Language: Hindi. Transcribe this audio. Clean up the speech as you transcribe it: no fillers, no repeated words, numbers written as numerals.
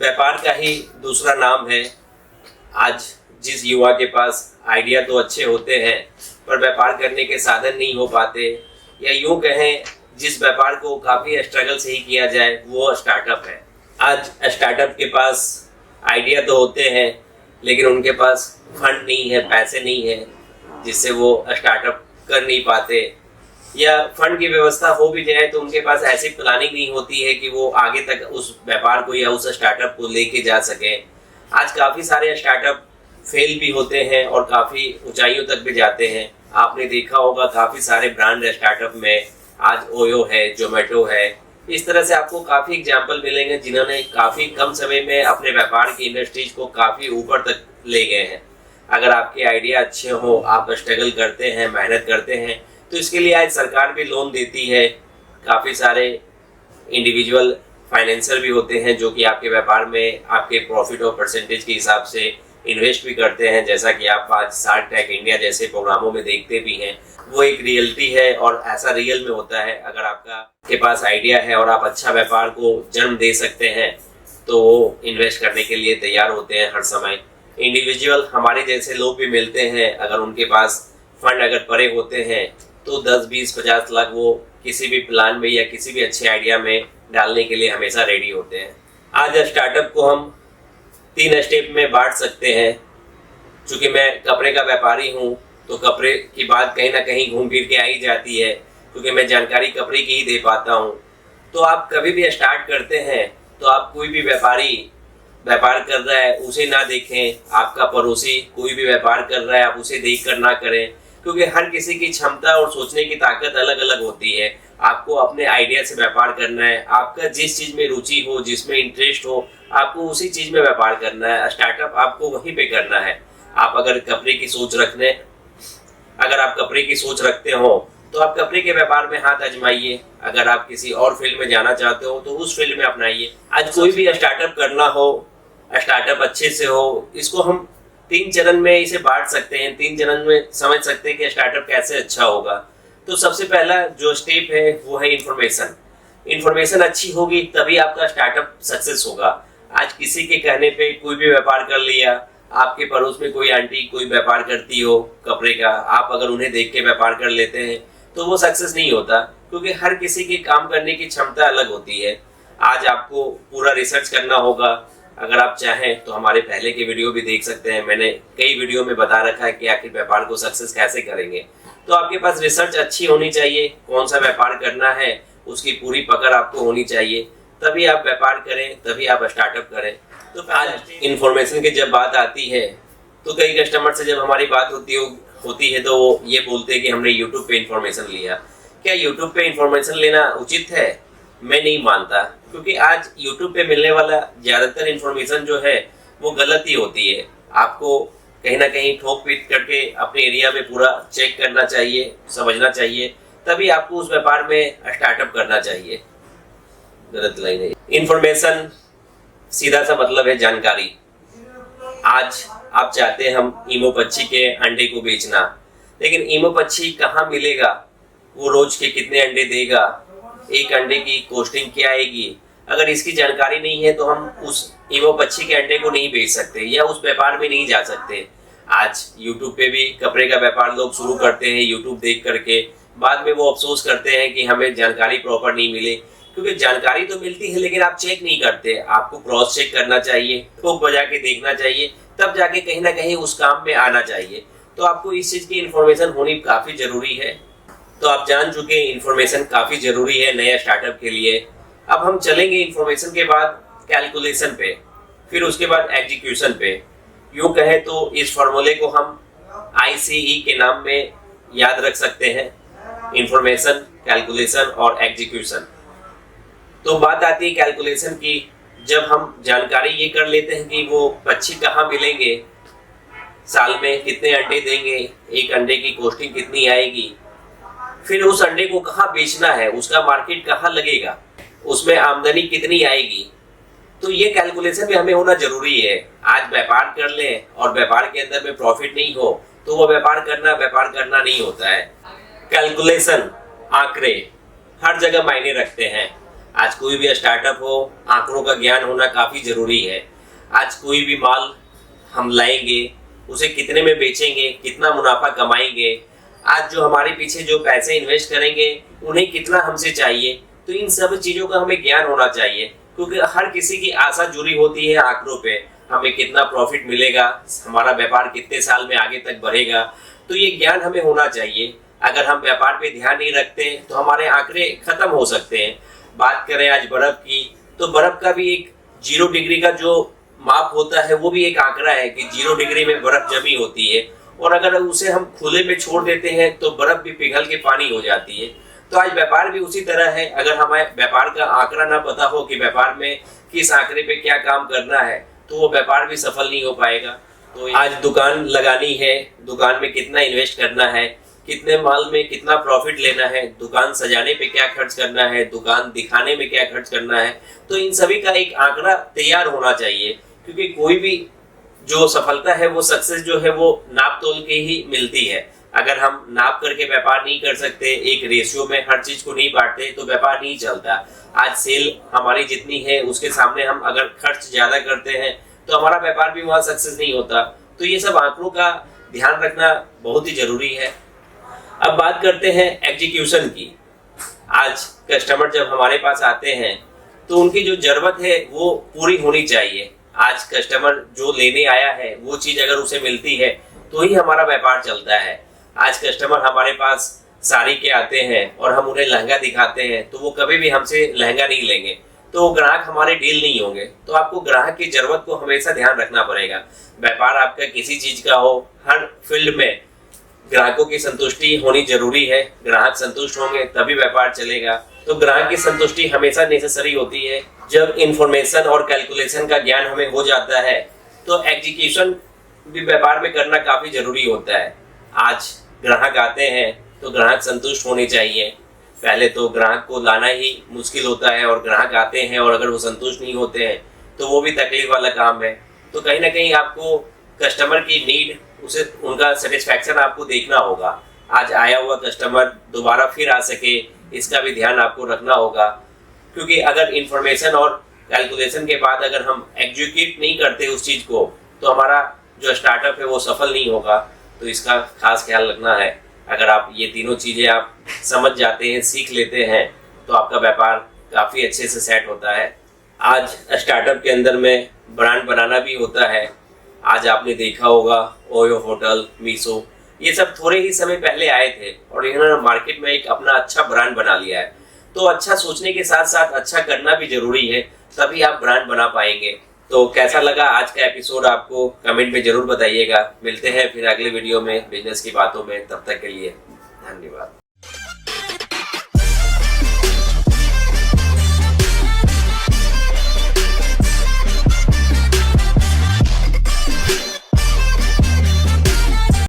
व्यापार का ही दूसरा नाम है। आज जिस युवा के पास आइडिया तो अच्छे होते हैं पर व्यापार करने के साधन नहीं हो पाते, या यूँ कहें जिस व्यापार को काफ़ी स्ट्रगल से ही किया जाए वो स्टार्टअप है। आज स्टार्टअप के पास आइडिया तो होते हैं लेकिन उनके पास फंड नहीं है, पैसे नहीं है, जिससे वो स्टार्टअप कर नहीं पाते, या फंड की व्यवस्था हो भी जाए तो उनके पास ऐसी प्लानिंग नहीं होती है कि वो आगे तक उस व्यापार को या उस स्टार्टअप को लेके जा सकें। आज काफ़ी सारे स्टार्टअप फेल भी होते हैं और काफ़ी ऊंचाइयों तक भी जाते हैं। आपने देखा होगा काफ़ी सारे ब्रांड स्टार्टअप में, आज ओयो है, जोमेटो है, इस तरह से आपको काफ़ी एग्जाम्पल मिलेंगे जिन्होंने काफ़ी कम समय में अपने व्यापार की इंडस्ट्रीज को काफ़ी ऊपर तक ले गए हैं। अगर आपके आइडिया अच्छे हो, आप स्ट्रगल करते हैं, मेहनत करते हैं, तो इसके लिए आज सरकार भी लोन देती है। काफ़ी सारे इंडिविजुअल फाइनेंसर भी होते हैं जो कि आपके व्यापार में आपके प्रॉफिट और परसेंटेज के हिसाब से इन्वेस्ट भी करते हैं, जैसा कि आप आज शार्क टैंक इंडिया जैसे प्रोग्रामों में देखते भी हैं। वो एक रियलिटी है और ऐसा रियल में होता है। अगर आपका के पास आइडिया है और आप अच्छा व्यापार को जन्म दे सकते हैं तो वो इन्वेस्ट करने के लिए तैयार होते हैं हर समय। इंडिविजुअल हमारे जैसे लोग भी मिलते हैं, अगर उनके पास फंड अगर पड़े होते हैं तो 10, 20, 50 लाख वो किसी भी प्लान में या किसी भी अच्छे आइडिया में डालने के लिए हमेशा रेडी होते हैं। आज स्टार्टअप को हम 3 स्टेप में बांट सकते हैं। चूँकि मैं कपड़े का व्यापारी हूँ तो कपड़े की बात कहीं ना कहीं घूम फिर के आ ही जाती है, क्योंकि मैं जानकारी कपड़े की ही दे पाता हूँ। तो आप कभी भी स्टार्ट करते हैं तो आप कोई भी व्यापारी व्यापार कर रहा है उसे ना देखें, आपका पड़ोसी कोई भी व्यापार कर रहा है आप उसे देख कर ना करें, क्योंकि हर किसी की क्षमता और सोचने की ताकत अलग अलग होती है। आपको अपने आइडिया से व्यापार करना है, आपका जिस चीज़ में रुचि हो, जिसमें इंटरेस्ट हो, आपको उसी चीज़ में व्यापार करना है। स्टार्टअप आपको वहीं पे करना है। आप अगर कपड़े की सोच रखते हो तो आप कपड़े के व्यापार में हाथ आजमाइए। अगर आप किसी और फील्ड में जाना चाहते हो तो उस फील्ड में अपनाइए। आज कोई भी स्टार्टअप करना हो, स्टार्टअप अच्छे से हो, इसको हम 3 चरण में इसे बांट सकते हैं। 3 चरण में समझ सकते हैं कि स्टार्टअप कैसे अच्छा होगा। तो सबसे पहला जो स्टेप है वो है इन्फॉर्मेशन। इन्फॉर्मेशन अच्छी होगी तभी आपका स्टार्टअप सक्सेस होगा। आज किसी के कहने पे कोई भी व्यापार कर लिया, आपके पड़ोस में कोई आंटी कोई व्यापार करती हो कपड़े का, आप अगर उन्हें देख के व्यापार कर लेते हैं तो वो सक्सेस नहीं होता, क्योंकि हर किसी की काम करने की क्षमता अलग होती है। आज आपको पूरा रिसर्च करना होगा। अगर आप चाहें तो हमारे पहले के वीडियो भी देख सकते हैं। मैंने कई वीडियो में बता रखा है कि आखिर व्यापार को सक्सेस कैसे करेंगे। तो आपके पास रिसर्च अच्छी होनी चाहिए, कौन सा व्यापार करना है उसकी पूरी पकड़ आपको होनी चाहिए, तभी आप व्यापार करें, तभी आप स्टार्टअप करें। तो आज इन्फॉर्मेशन की जब बात आती है तो कई कस्टमर से जब हमारी बात होती है तो वो ये बोलते हैं कि हमने यूट्यूब पे इन्फॉर्मेशन लिया। क्या यूट्यूब पे इन्फॉर्मेशन लेना उचित है? मैं नहीं मानता, क्योंकि आज यूट्यूब पे मिलने वाला ज़्यादातर इन्फॉर्मेशन जो है वो गलत ही होती है। आपको कहीं ना कहीं ठोक पीट करके अपने एरिया में पूरा चेक करना चाहिए, समझना चाहिए, तभी आपको उस व्यापार में स्टार्टअप करना चाहिए। गलत लाइन है। इन्फॉर्मेशन सीधा सा मतलब है जानकारी। आज आप चाहते हैं हम ईमो पक्षी के अंडे को बेचना, लेकिन ईमो पक्षी कहाँ मिलेगा, वो रोज के कितने अंडे देगा, एक अंडे की कॉस्टिंग क्या आएगी, अगर इसकी जानकारी नहीं है तो हम उस ईमो पक्षी के अंडे को नहीं बेच सकते या उस व्यापार में नहीं जा सकते। आज यूट्यूब पे भी कपड़े का व्यापार लोग शुरू करते हैं यूट्यूब देख करके, बाद में वो अफसोस करते हैं कि हमें जानकारी प्रॉपर नहीं मिली, क्योंकि जानकारी तो मिलती है लेकिन आप चेक नहीं करते। आपको क्रॉस चेक करना चाहिए, ठोक बजा के देखना चाहिए, तब जाके कहीं ना कहीं उस काम में आना चाहिए। तो आपको इस चीज़ की इन्फॉर्मेशन होनी काफ़ी ज़रूरी है। तो आप जान चुके हैं इन्फॉर्मेशन काफ़ी ज़रूरी है नया स्टार्टअप के लिए। अब हम चलेंगे इन्फॉर्मेशन के बाद कैलकुलेशन पे, फिर उसके बाद एग्जीक्यूशन पे। यूँ कहें तो इस फॉर्मूले को हम ICE के नाम में याद रख सकते हैं, इन्फॉर्मेशन, कैलकुलेशन और एग्जीक्यूशन। तो बात आती है कैलकुलेशन की। जब हम जानकारी ये कर लेते हैं कि वो पक्षी कहाँ मिलेंगे, साल में कितने अंडे देंगे, एक अंडे की कॉस्टिंग कितनी आएगी, फिर उस अंडे को कहाँ बेचना है, उसका मार्केट कहाँ लगेगा, उसमें आमदनी कितनी आएगी, तो ये कैलकुलेशन भी हमें होना जरूरी है। आज व्यापार कर लें और व्यापार के अंदर में प्रॉफिट नहीं हो तो वो व्यापार करना नहीं होता है। कैलकुलेशन, आंकड़े हर जगह मायने रखते हैं। आज कोई भी स्टार्टअप हो, आंकड़ों का ज्ञान होना काफ़ी ज़रूरी है। आज कोई भी माल हम लाएंगे, उसे कितने में बेचेंगे, कितना मुनाफा कमाएंगे, आज जो हमारे पीछे जो पैसे इन्वेस्ट करेंगे उन्हें कितना हमसे चाहिए, तो इन सब चीज़ों का हमें ज्ञान होना चाहिए। क्योंकि हर किसी की आशा जुड़ी होती है आंकड़ों पे, हमें कितना प्रॉफिट मिलेगा, हमारा व्यापार कितने साल में आगे तक बढ़ेगा, तो ये ज्ञान हमें होना चाहिए। अगर हम व्यापार पे ध्यान नहीं रखते तो हमारे आंकड़े खत्म हो सकते हैं। बात करें आज बर्फ की, तो बर्फ का भी एक 0 डिग्री का जो माप होता है वो भी एक आंकड़ा है कि 0 डिग्री में बर्फ जमी होती है, और अगर उसे हम खुले में छोड़ देते हैं तो बर्फ भी पिघल के पानी हो जाती है। तो आज व्यापार भी उसी तरह है। अगर हमें व्यापार का आंकड़ा ना पता हो कि व्यापार में किस आंकड़े पे क्या काम करना है, तो वो व्यापार भी सफल नहीं हो पाएगा। तो आज दुकान लगानी है, दुकान में कितना इन्वेस्ट करना है, कितने माल में कितना प्रॉफिट लेना है, दुकान सजाने पे क्या खर्च करना है, दुकान दिखाने में क्या खर्च करना है, तो इन सभी का एक आंकड़ा तैयार होना चाहिए। क्योंकि कोई भी जो सफलता है, वो सक्सेस जो है, वो नाप तोल के ही मिलती है। अगर हम नाप करके व्यापार नहीं कर सकते, एक रेशियो में हर चीज को नहीं बांटते, तो व्यापार नहीं चलता। आज सेल हमारी जितनी है उसके सामने हम अगर खर्च ज्यादा करते हैं तो हमारा व्यापार भी वहाँ सक्सेस नहीं होता। तो ये सब आंकड़ों का ध्यान रखना बहुत ही जरूरी है। अब बात करते हैं एग्जीक्यूशन की। आज कस्टमर जब हमारे पास आते हैं तो उनकी जो जरूरत है वो पूरी होनी चाहिए। आज कस्टमर जो लेने आया है वो चीज अगर उसे मिलती है तो ही हमारा व्यापार चलता है। आज कस्टमर हमारे पास साड़ी के आते हैं और हम उन्हें लहंगा दिखाते हैं तो वो कभी भी हमसे लहंगा नहीं लेंगे, तो वो ग्राहक हमारे डील नहीं होंगे। तो आपको ग्राहक की जरूरत को हमेशा ध्यान रखना पड़ेगा। व्यापार आपका किसी चीज का हो, हर फील्ड में ग्राहकों की संतुष्टि होनी जरूरी है। ग्राहक संतुष्ट होंगे तभी व्यापार चलेगा। तो ग्राहक की संतुष्टि हमेशा नेसेसरी होती है। जब इंफॉर्मेशन और कैलकुलेशन का ज्ञान हमें हो जाता है तो एग्जीक्यूशन भी व्यापार में करना काफी जरूरी होता है। आज ग्राहक आते हैं तो ग्राहक संतुष्ट होने चाहिए। पहले तो ग्राहक को लाना ही मुश्किल होता है, और ग्राहक आते हैं और अगर वो संतुष्ट नहीं होते हैं तो वो भी तकलीफ वाला काम है। तो कहीं ना कहीं आपको कस्टमर की नीड, उसे उनका सेटिस्फैक्शन आपको देखना होगा। आज आया हुआ कस्टमर दोबारा फिर आ सके, इसका भी ध्यान आपको रखना होगा। क्योंकि अगर इंफॉर्मेशन और कैलकुलेशन के बाद अगर हम एग्जीक्यूट नहीं करते उस चीज़ को, तो हमारा जो स्टार्टअप है वो सफल नहीं होगा। तो इसका खास ख्याल रखना है। अगर आप ये तीनों चीज़ें आप समझ जाते हैं, सीख लेते हैं, तो आपका व्यापार काफ़ी अच्छे से सेट होता है। आज स्टार्टअप के अंदर में ब्रांड बनाना भी होता है। आज आपने देखा होगा ओयो होटल, मीशो, ये सब थोड़े ही समय पहले आए थे और इन्होंने मार्केट में एक अपना अच्छा ब्रांड बना लिया है। तो अच्छा सोचने के साथ साथ अच्छा करना भी जरूरी है, तभी आप ब्रांड बना पाएंगे। तो कैसा लगा आज का एपिसोड, आपको कमेंट में जरूर बताइएगा। मिलते हैं फिर अगले वीडियो में बिजनेस की बातों में। तब तक के लिए धन्यवाद।